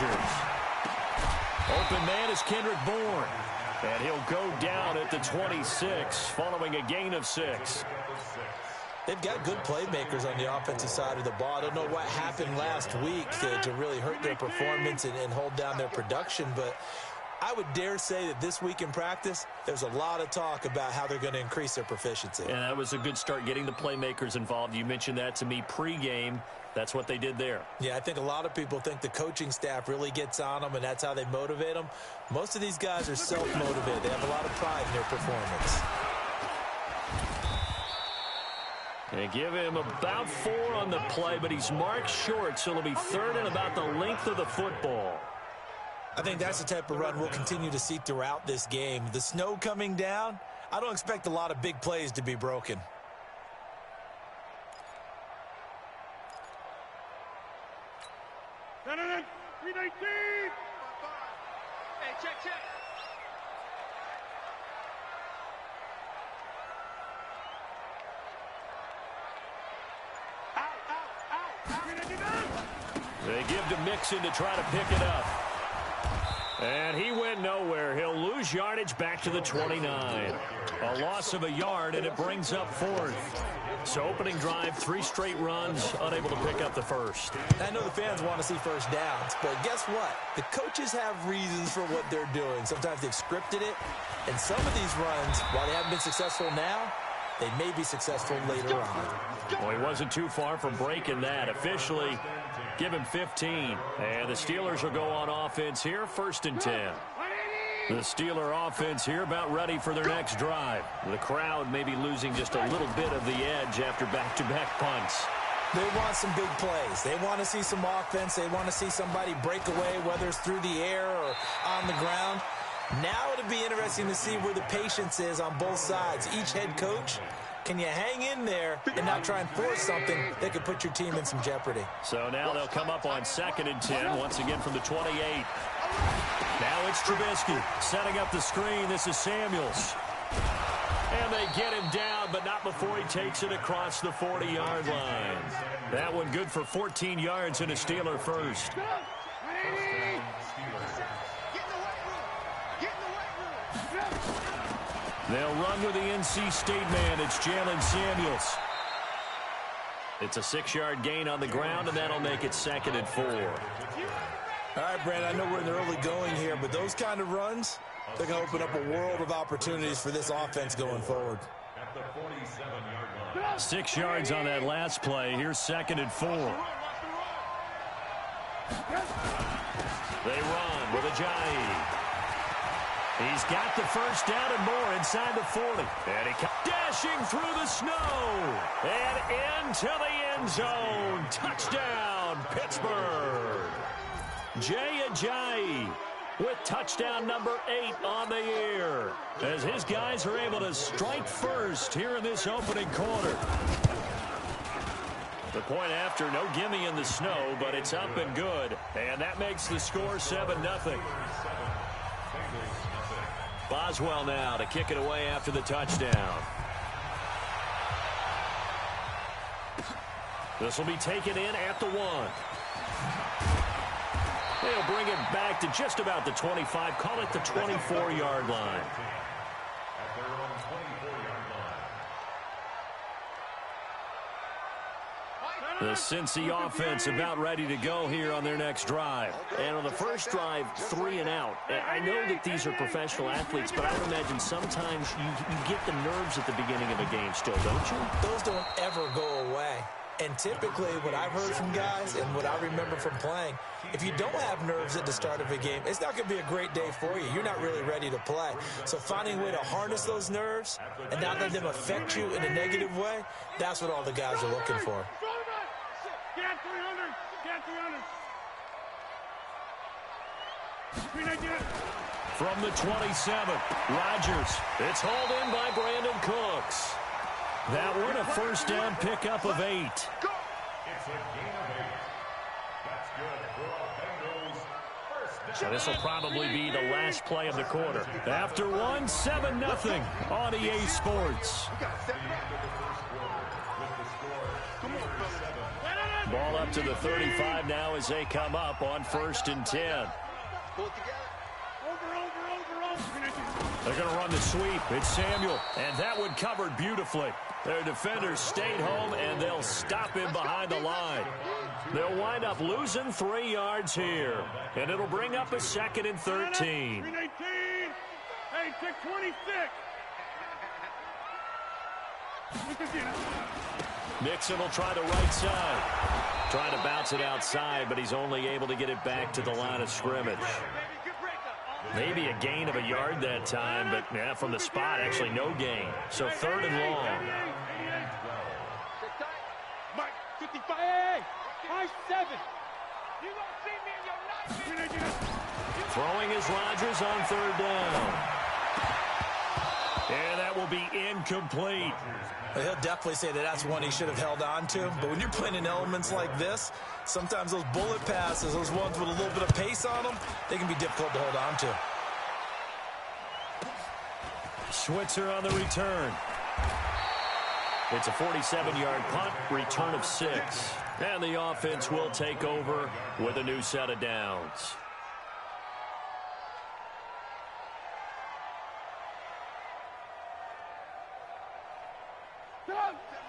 Rogers. Open man is Kendrick Bourne. And he'll go down at the 26 following a gain of 6. They've got good playmakers on the offensive side of the ball. I don't know what happened last week to really hurt their performance and hold down their production, but I would dare say that this week in practice, there's a lot of talk about how they're going to increase their proficiency. And that was a good start, getting the playmakers involved. You mentioned that to me pregame. That's what they did there. Yeah, I think a lot of people think the coaching staff really gets on them, and that's how they motivate them. Most of these guys are self-motivated. They have a lot of pride in their performance. They give him about 4 on the play, but he's marked short, so it'll be 3rd and about the length of the football. I think that's the type of run we'll continue to see throughout this game. The snow coming down, I don't expect a lot of big plays to be broken. Hey, check. They give to Mixon to try to pick it up. And he went nowhere. He'll lose yardage back to the 29. A loss of a yard, and it brings up 4th. So opening drive, 3 straight runs, unable to pick up the first. I know the fans want to see first downs, but guess what? The coaches have reasons for what they're doing. Sometimes they've scripted it, and some of these runs, while they haven't been successful now, they may be successful later on. Well, he wasn't too far from breaking that. Officially, give him 15. And the Steelers will go on offense here, 1st and 10. The Steeler offense here about ready for their next drive. The crowd may be losing just a little bit of the edge after back-to-back punts. They want some big plays. They want to see some offense. They want to see somebody break away, whether it's through the air or on the ground. Now it'll be interesting to see where the patience is on both sides. Each head coach, can you hang in there and not try and force something that could put your team in some jeopardy? So now they'll come up on 2nd and 10, once again from the 28. Now it's Trubisky setting up the screen. This is Samuels. And they get him down, but not before he takes it across the 40-yard line. That one good for 14 yards and a Steeler first. They'll run with the NC State man. It's Jalen Samuels. It's a 6-yard gain on the ground, and that'll make it 2nd and 4. All right, Brandon, I know we're in the early going here, but those kind of runs, they're going to open up a world of opportunities for this offense going forward. 6 yards on that last play. Here's 2nd and 4. They run with Ajayi. He's got the first down and more inside the 40. And he comes dashing through the snow and into the end zone. Touchdown, Pittsburgh. Jay Ajayi with touchdown number 8 on the year, as his guys are able to strike first here in this opening quarter. The point after, no gimme in the snow, but it's up and good. And that makes the score 7-0. Boswell now to kick it away after the touchdown. This will be taken in at the 1. They'll bring it back to just about the 25. Call it the 24-yard line. The Cincy offense about ready to go here on their next drive. And on the first drive, 3 and out. I know that these are professional athletes, but I would imagine sometimes you get the nerves at the beginning of a game still, don't you? Those don't ever go away. And typically what I've heard from guys and what I remember from playing, if you don't have nerves at the start of a game, it's not going to be a great day for you. You're not really ready to play. So finding a way to harness those nerves and not let them affect you in a negative way, that's what all the guys are looking for. Get 300! Get 300! From the 27, Rogers. It's hauled in by Brandon Cooks. That one a first down pickup of 8. So this will probably be the last play of the quarter. After one, 7-0 on EA Sports. Ball up to the 35 now as they come up on 1st and 10. Pull it together. Over. They're going to run the sweep. It's Samuel, and that one covered beautifully. Their defenders stayed home, and they'll stop him behind the line. They'll wind up losing 3 yards here, and it'll bring up a 2nd and 13. 319. Hey, check 26. Nixon will try the right side. Trying to bounce it outside, but he's only able to get it back to the line of scrimmage. Maybe a gain of a yard that time, but yeah, from the spot, actually no gain. So 3rd and long. Mike, 55. Hey, 5-7. You don't see me in your night. Throwing is Rodgers on 3rd down. And that will be incomplete. Well, he'll definitely say that that's one he should have held on to. But when you're playing in elements like this, sometimes those bullet passes, those ones with a little bit of pace on them, they can be difficult to hold on to. Switzer on the return. It's a 47-yard punt, return of 6. And the offense will take over with a new set of downs.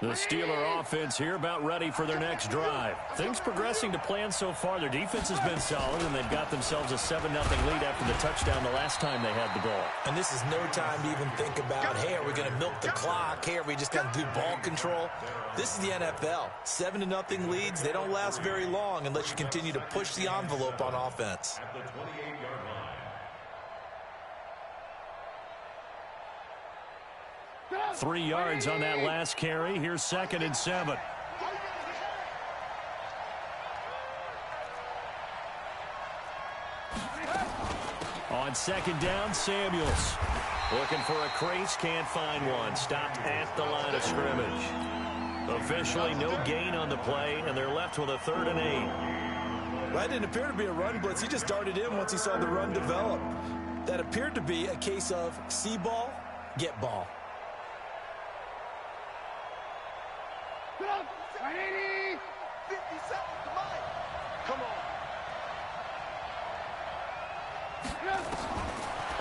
The Steeler offense here about ready for their next drive. Things progressing to plan so far. Their defense has been solid, and they've got themselves a 7-0 lead after the touchdown the last time they had the ball. And this is no time to even think about, hey, are we going to milk the clock? Hey, are we just going to do ball control? This is the NFL. 7-0 leads, they don't last very long unless you continue to push the envelope on offense. 3 yards on that last carry. Here's 2nd and 7. On 2nd down, Samuels. Looking for a crease, can't find one. Stopped at the line of scrimmage. Officially no gain on the play, and they're left with a 3rd and 8. Right, didn't appear to be a run blitz. He just darted in once he saw the run develop. That appeared to be a case of see ball, get ball. 180. 50 seconds to mine. Come on.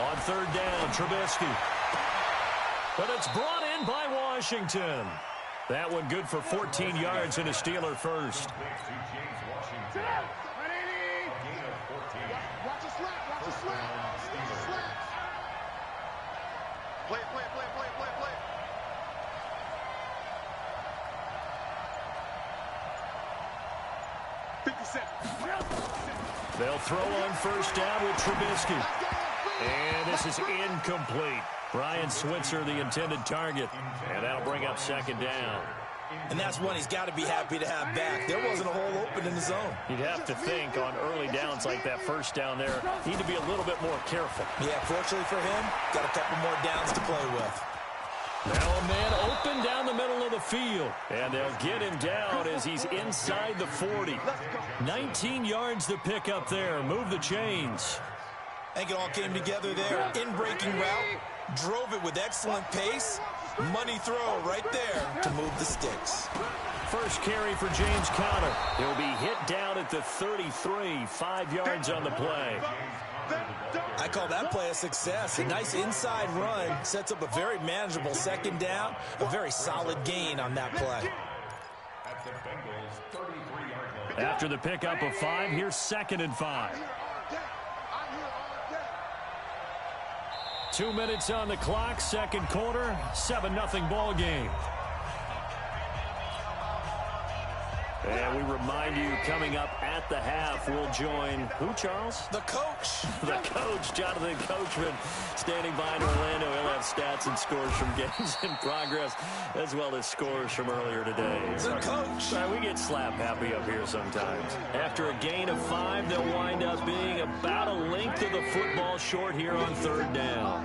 On 3rd down, Trubisky. But it's brought in by Washington. That one good for 14 yards and a Steeler first. 180. Watch a slap. Watch a slap. Play. 50 seconds. They'll throw on 1st down with Trubisky. And this is incomplete. Brian Switzer, the intended target. And that'll bring up 2nd down. And that's one he's got to be happy to have back. There wasn't a hole open in the zone. You'd have to think on early downs like that 1st down there, need to be a little bit more careful. Yeah, fortunately for him, got a couple more downs to play with. Now a man open down the middle of the field. And they'll get him down as he's inside the 40. 19 yards to pick up there. Move the chains. I think it all came together there. In-breaking route. Drove it with excellent pace. Money throw right there to move the sticks. First carry for James Conner. He'll be hit down at the 33. 5 yards on the play. I call that play a success. A nice inside run sets up a very manageable 2nd down. A very solid gain on that play. After the pickup of 5, here's 2nd and 5. 2 minutes on the clock, 2nd quarter, 7-0 ball game. And we remind you, coming up at the half, we'll join who, Charles? The coach. The coach, Jonathan Coachman, standing by in Orlando. He'll have stats and scores from games in progress, as well as scores from earlier today. The coach. We get slap happy up here sometimes. After a gain of 5, they'll wind up being about a length of the football short here on 3rd down.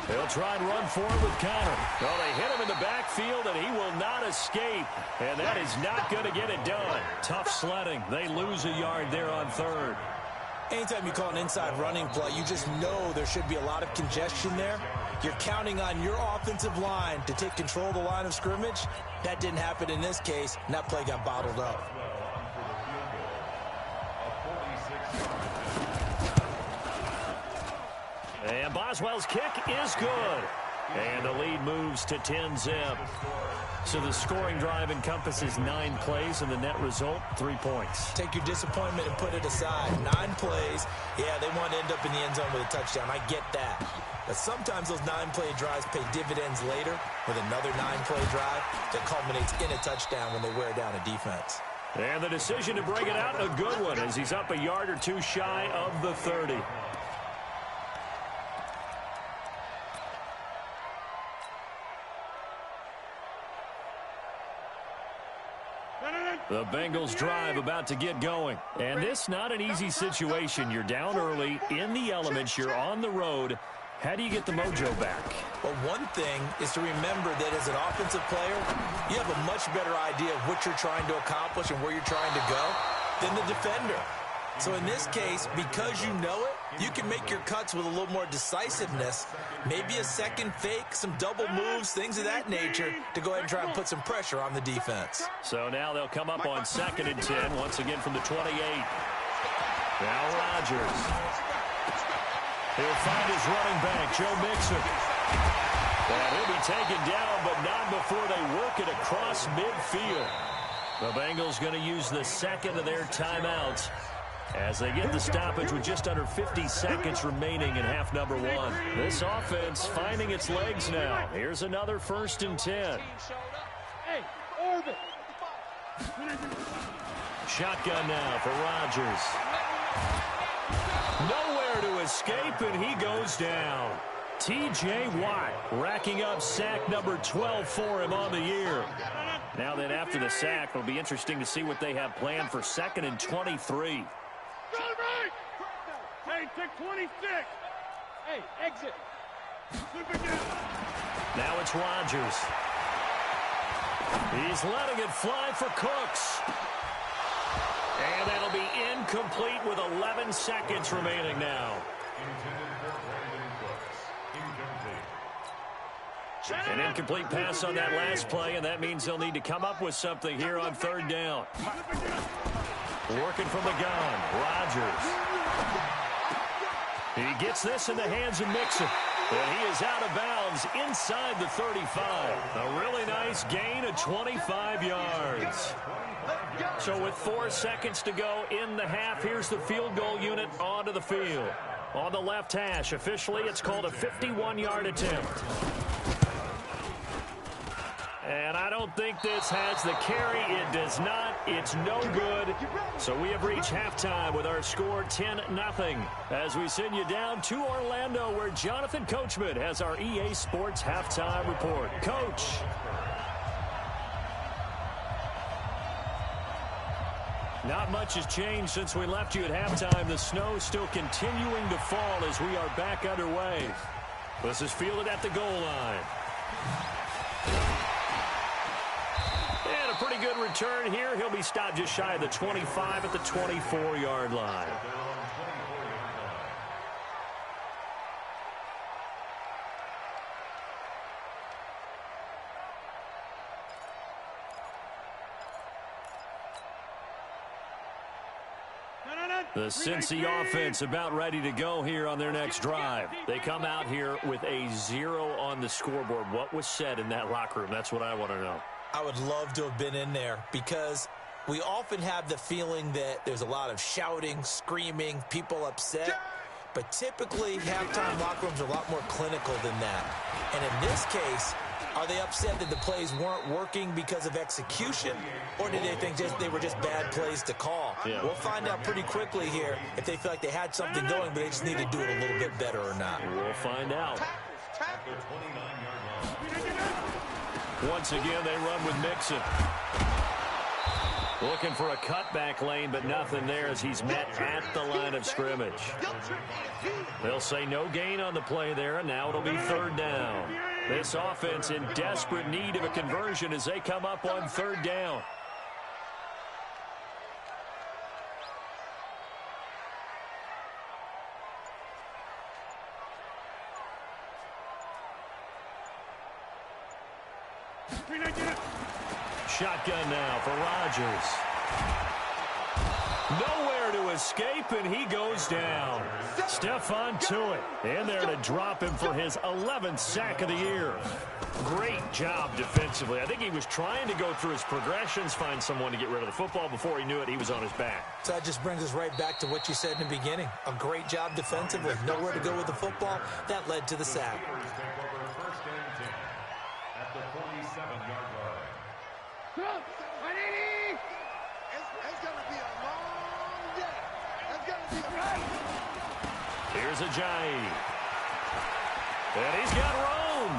They'll try and run forward with Conner. Well, they hit him in the backfield, and he will not escape. And that is not going to get it done. Tough sledding. They lose a yard there on 3rd. Anytime you call an inside running play, you just know there should be a lot of congestion there. You're counting on your offensive line to take control of the line of scrimmage. That didn't happen in this case, and that play got bottled up. And Boswell's kick is good. And the lead moves to 10-zip. So the scoring drive encompasses 9 plays, and the net result, 3 points. Take your disappointment and put it aside. 9 plays. Yeah, they want to end up in the end zone with a touchdown. I get that. But sometimes those 9-play drives pay dividends later with another 9-play drive that culminates in a touchdown when they wear down a defense. And the decision to bring it out, a good one, as he's up a yard or two shy of the 30. The Bengals drive about to get going. And this not an easy situation. You're down early, in the elements, you're on the road. How do you get the mojo back? Well, one thing is to remember that as an offensive player, you have a much better idea of what you're trying to accomplish and where you're trying to go than the defender. So in this case, because you know it, you can make your cuts with a little more decisiveness, maybe a second fake, some double moves, things of that nature, to go ahead and try and put some pressure on the defense. So now they'll come up on 2nd and 10, once again from the 28. Now Rodgers. He'll find his running back, Joe Mixon. And he'll be taken down, but not before they work it across midfield. The Bengals going to use the second of their timeouts as they get the stoppage with just under 50 seconds remaining in half number 1. This offense finding its legs now. Here's another 1st and 10. Hey, orbit. Shotgun now for Rodgers. Nowhere to escape, and he goes down. T.J. Watt racking up sack number 12 for him on the year. Now then, after the sack, it'll be interesting to see what they have planned for 2nd and 23. Hey, take 26. Hey, exit. Now it's Rodgers. He's letting it fly for Cooks. And that'll be incomplete with 11 seconds remaining now. An incomplete pass on that last play, and that means they'll need to come up with something here on 3rd down. Working from the gun, Rodgers. He gets this in the hands of Mixon. And he is out of bounds inside the 35. A really nice gain of 25 yards. So with 4 seconds to go in the half, here's the field goal unit onto the field. On the left hash, officially it's called a 51-yard attempt. And I don't think this has the carry. It does not. It's no good. So we have reached halftime with our score 10-0. As we send you down to Orlando, where Jonathan Coachman has our EA Sports halftime report. Coach. Not much has changed since we left you at halftime. The snow still continuing to fall as we are back underway. This is fielded at the goal line. And a pretty good return here. He'll be stopped just shy of the 25 at the 24-yard line. The Cincy offense about ready to go here on their next drive. They come out here with a 0 on the scoreboard. What was said in that locker room? That's what I want to know. I would love to have been in there because we often have the feeling that there's a lot of shouting, screaming, people upset. But typically, halftime locker rooms are a lot more clinical than that. And in this case, are they upset that the plays weren't working because of execution, or did they think they were just bad plays to call? Yeah. We'll find out pretty quickly here if they feel like they had something going, but they just need to do it a little bit better or not. We'll find out. Once again, they run with Mixon. Looking for a cutback lane, but nothing there as he's met at the line of scrimmage. They'll say no gain on the play there, and now it'll be 3rd down. This offense in desperate need of a conversion as they come up on 3rd down. Shotgun now for Rodgers. Nowhere to escape, and he goes down. Stephon Tuitt in there to drop him for his 11th sack of the year. Great job defensively. I think he was trying to go through his progressions, find someone to get rid of the football. Before he knew it, he was on his back. So that just brings us right back to what you said in the beginning. A great job defensively. Nowhere to go with the football. That led to the sack. At the 47-yard line. It's going to be a long day. It's going to be a Here's Ajayi. And he's got room.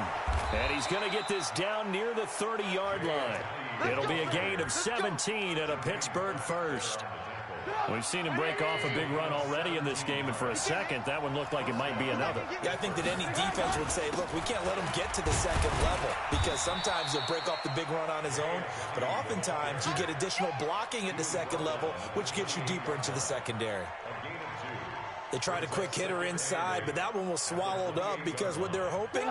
And he's going to get this down near the 30-yard line. It'll be a gain of 17 and a Pittsburgh first. We've seen him break off a big run already in this game, and for a second, that one looked like it might be another. Yeah, I think that any defense would say, look, we can't let him get to the second level because sometimes he'll break off the big run on his own, but oftentimes you get additional blocking at the second level, which gets you deeper into the secondary. They tried a quick hitter inside, but that one was swallowed up because what they're hoping,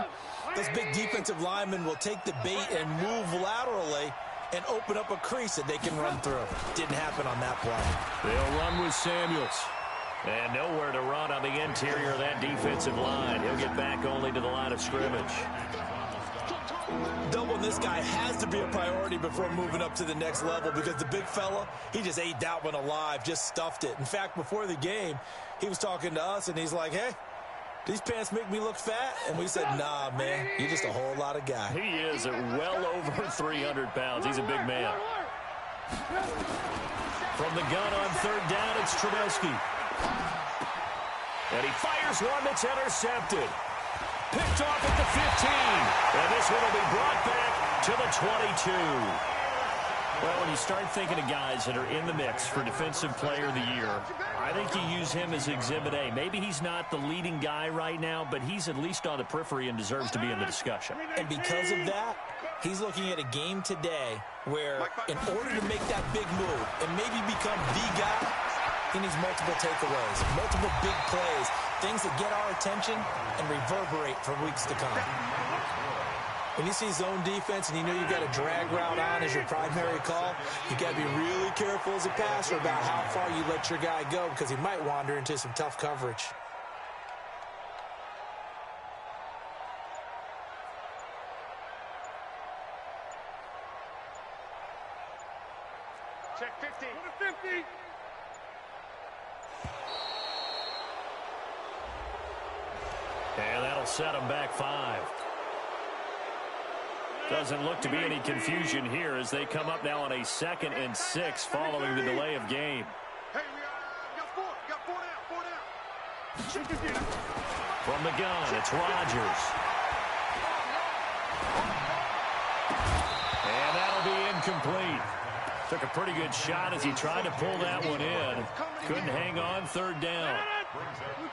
those big defensive linemen will take the bait and move laterally and open up a crease that they can run through. Didn't happen on that play. They'll run with Samuels. And nowhere to run on the interior of that defensive line. He'll get back only to the line of scrimmage. Doubling this guy has to be a priority before moving up to the next level because the big fella, he just ate that one alive, just stuffed it. In fact, before the game, he was talking to us, and he's like, hey, these pants make me look fat? And we said, nah, man, you're just a whole lot of guy. He is at well over 300 pounds. He's a big man. From the gun on third down, it's Trubisky. And he fires one that's intercepted. Picked off at the 15. And this one will be brought back to the 22. Well, when you start thinking of guys that are in the mix for Defensive Player of the Year, I think you use him as Exhibit A. Maybe he's not the leading guy right now, but he's at least on the periphery and deserves to be in the discussion. And because of that, he's looking at a game today where in order to make that big move and maybe become the guy, he needs multiple takeaways, multiple big plays, things that get our attention and reverberate for weeks to come. When you see zone defense and you know you've got a drag route on as your primary call, you got to be really careful as a passer about how far you let your guy go because he might wander into some tough coverage. Check 50. 50. And that'll set him back 5. Doesn't look to be any confusion here as they come up now on a 2nd and 6 following the delay of game. Hey, we got 4. Got 4 down. 4 down. From the gun, it's Rodgers. And that'll be incomplete. Took a pretty good shot as he tried to pull that one in. Couldn't hang on, 3rd down.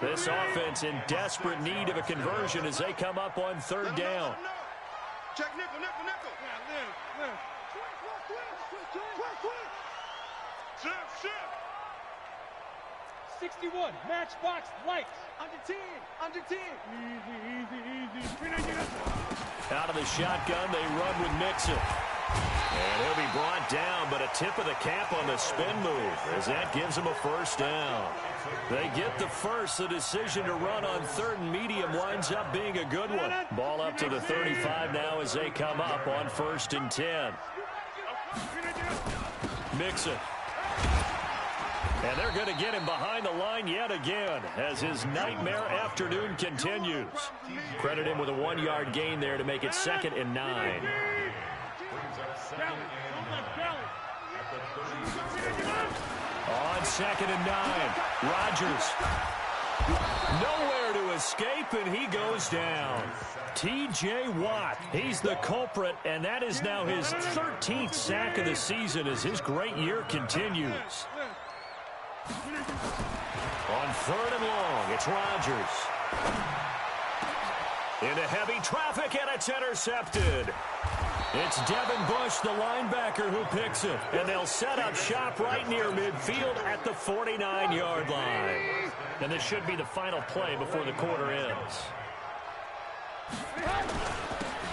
This offense in desperate need of a conversion as they come up on 3rd down. Check nickel. Shift. 61, matchbox lights. Under 10. Easy. Out of the shotgun, they run with Mixon. And he'll be brought down, but a tip of the cap on the spin move as that gives him a 1st down. They get the first. The decision to run on 3rd and medium winds up being a good one. Ball up to the 35 now as they come up on 1st and 10. Mixon. And they're going to get him behind the line yet again as his nightmare afternoon continues. Credit him with a 1-yard gain there to make it 2nd and 9. On 2nd and 9, Rodgers. Nowhere to escape, and he goes down. T.J. Watt, he's the culprit, and that is now his 13th sack of the season as his great year continues. On 3rd and long, it's Rodgers. Into heavy traffic, and it's intercepted. It's Devin Bush, the linebacker, who picks it. And they'll set up shop right near midfield at the 49-yard line. And this should be the final play before the quarter ends.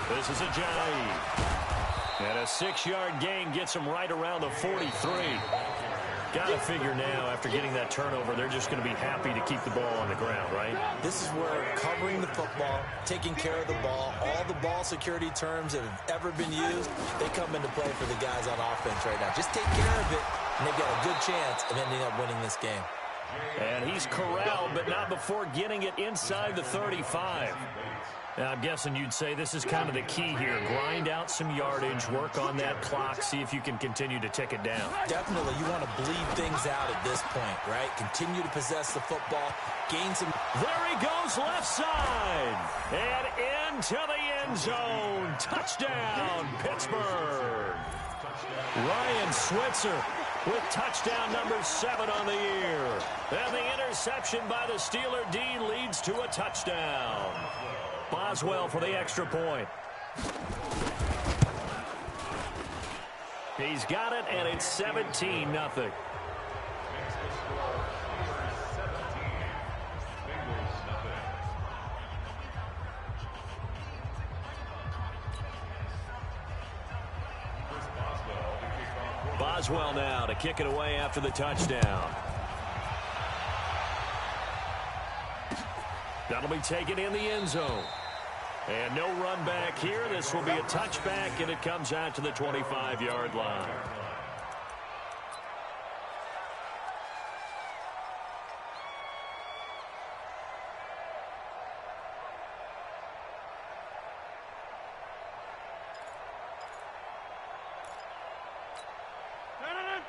This is Ajayi. And a 6-yard gain gets them right around the 43. Got to figure now, after getting that turnover, they're just going to be happy to keep the ball on the ground, right? This is where covering the football, taking care of the ball, all the ball security terms that have ever been used, they come into play for the guys on offense right now. Just take care of it, and they've got a good chance of ending up winning this game. And he's corralled, but not before getting it inside the 35. Now, I'm guessing you'd say this is kind of the key here. Grind out some yardage, work on that clock, see if you can continue to tick it down. Definitely, you want to bleed things out at this point, right? Continue to possess the football, gain some... There he goes, left side, and into the end zone. Touchdown, Pittsburgh. Ryan Switzer with touchdown number 7 on the year. And the interception by the Steeler D leads to a touchdown. Boswell for the extra point. He's got it, and it's 17-0. Boswell now to kick it away after the touchdown. That'll be taken in the end zone. And no run back here. This will be a touchback, and it comes out to the 25-yard line.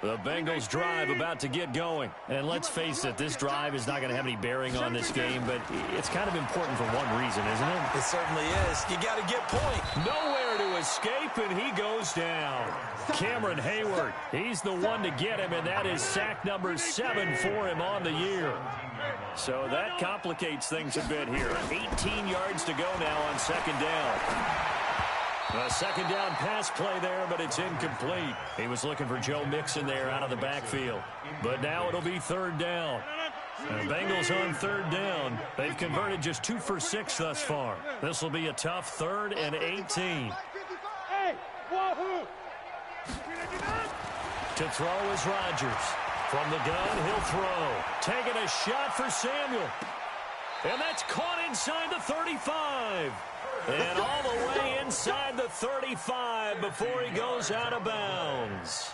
The Bengals drive about to get going. And let's face it, this drive is not going to have any bearing on this game, but it's kind of important for one reason, isn't it? It certainly is. You got to get point. Nowhere to escape, and he goes down. Cameron Hayward, he's the one to get him, and that is sack number 7 for him on the year. So that complicates things a bit here. 18 yards to go now on second down. A second down pass play there, but it's incomplete. He was looking for Joe Mixon there out of the backfield. But now it'll be third down. And the Bengals on third down. They've converted just 2 for 6 thus far. This will be a tough 3rd and 18. Hey, wahoo! To throw is Rodgers. From the gun, he'll throw. Taking a shot for Samuel. And that's caught inside the 35. And all the way inside the 35 before he goes out of bounds.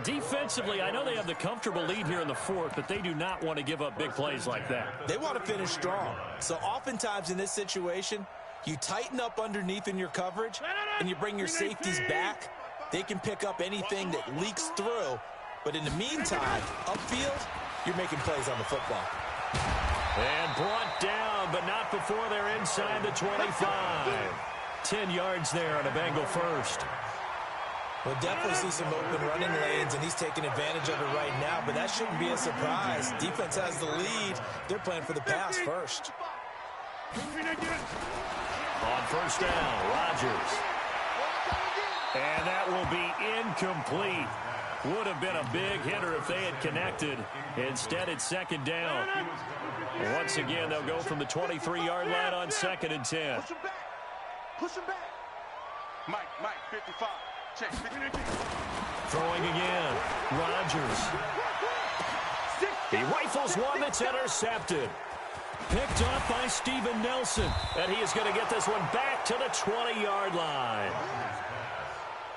Defensively, I know they have the comfortable lead here in the 4th, but they do not want to give up big plays like that. They want to finish strong. So oftentimes in this situation, you tighten up underneath in your coverage, and you bring your safeties back. They can pick up anything that leaks through. But in the meantime, upfield, you're making plays on the football. And brought down, but not before they're inside the 25. 10 yards there on a Bengal first. We'll definitely see some open running lanes, and he's taking advantage of it right now, but that shouldn't be a surprise. Defense has the lead. They're playing for the pass first. On first down, Rodgers. And that will be incomplete. Would have been a big hitter if they had connected. Instead, it's second down. Once again, they'll go from the 23-yard line on 2nd and 10. Push him back. Push him back. Mike, 55. Check. Throwing again. Rodgers. He rifles one that's intercepted. Picked off by Steven Nelson. And he is going to get this one back to the 20-yard line.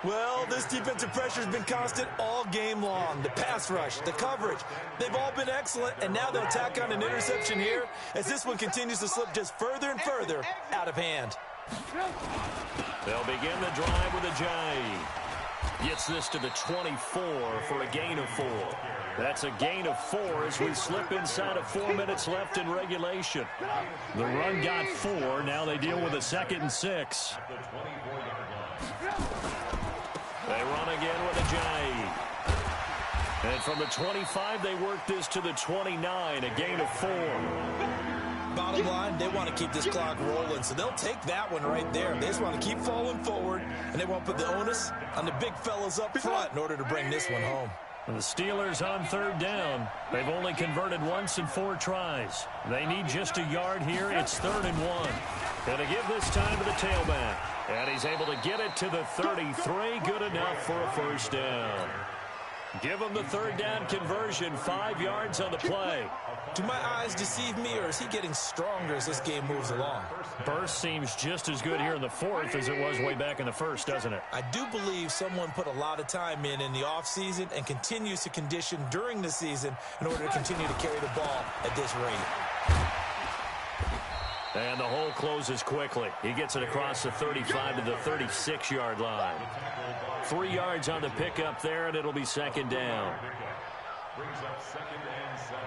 Well, this defensive pressure has been constant all game long. The pass rush, the coverage, they've all been excellent, and now they'll tack on an interception here as this one continues to slip just further and further out of hand. They'll begin the drive with a Jai. Gets this to the 24 for a gain of 4. That's a gain of 4 as we slip inside of 4 minutes left in regulation. The run got 4. Now they deal with a 2nd and 6. They run again with a Jai. And from the 25, they work this to the 29, a gain of 4. Bottom line, they want to keep this clock rolling, so they'll take that one right there. They just want to keep falling forward, and they won't put the onus on the big fellas up front in order to bring this one home. The Steelers on third down. They've only converted once in 4 tries. They need just a yard here. It's 3rd and 1. And to give this time to the tailback. And he's able to get it to the 33. Good enough for a first down. Give him the third down conversion, 5 yards on the play. Do my eyes deceive me, or is he getting stronger as this game moves along? Burst seems just as good here in the fourth as it was way back in the first, doesn't it? I do believe someone put a lot of time in the offseason and continues to condition during the season in order to continue to carry the ball at this rate. And the hole closes quickly. He gets it across the 35 to the 36-yard line. 3 yards on the pickup there, and it'll be second down. Brings up 2nd and 7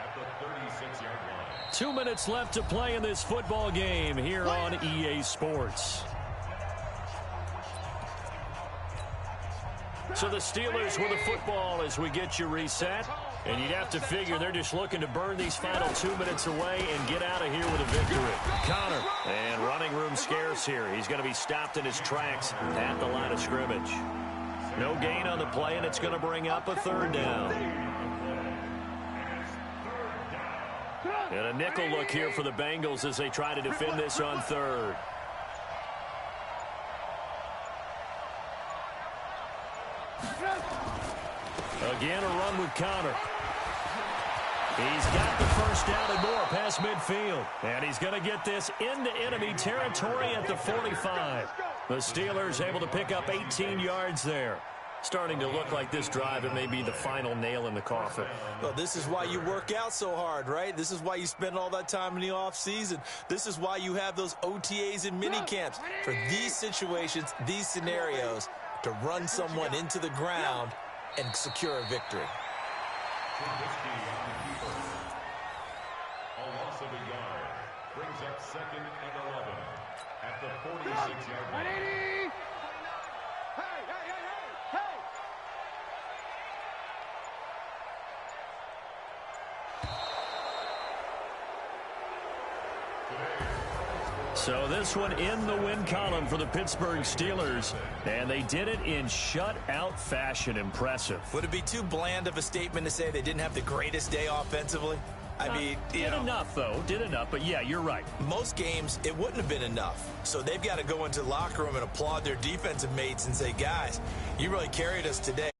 at the 36-yard line. 2 minutes left to play in this football game here on EA Sports. So the Steelers with the football as we get you reset. And you'd have to figure they're just looking to burn these final 2 minutes away and get out of here with a victory. Connor, and running room scarce here. He's going to be stopped in his tracks at the line of scrimmage. No gain on the play, and it's going to bring up a third down. And a nickel look here for the Bengals as they try to defend this on third. Again, a run with Connor. He's got the first down and more past midfield. And he's going to get this into enemy territory at the 45. The Steelers able to pick up 18 yards there. Starting to look like this drive, it may be the final nail in the coffin. Well, this is why you work out so hard, right? This is why you spend all that time in the offseason. This is why you have those OTAs and mini camps. For these situations, these scenarios, to run someone into the ground and secure a victory. A loss of a yard brings up 2nd and 11 at the 46-yard line. Hey, hey, hey, hey, hey! So this one in the win column for the Pittsburgh Steelers, and they did it in shutout fashion. Impressive. Would it be too bland of a statement to say they didn't have the greatest day offensively? I mean, did enough, though. Did enough, but yeah, you're right. Most games, it wouldn't have been enough. So they've got to go into the locker room and applaud their defensive mates and say, guys, you really carried us today.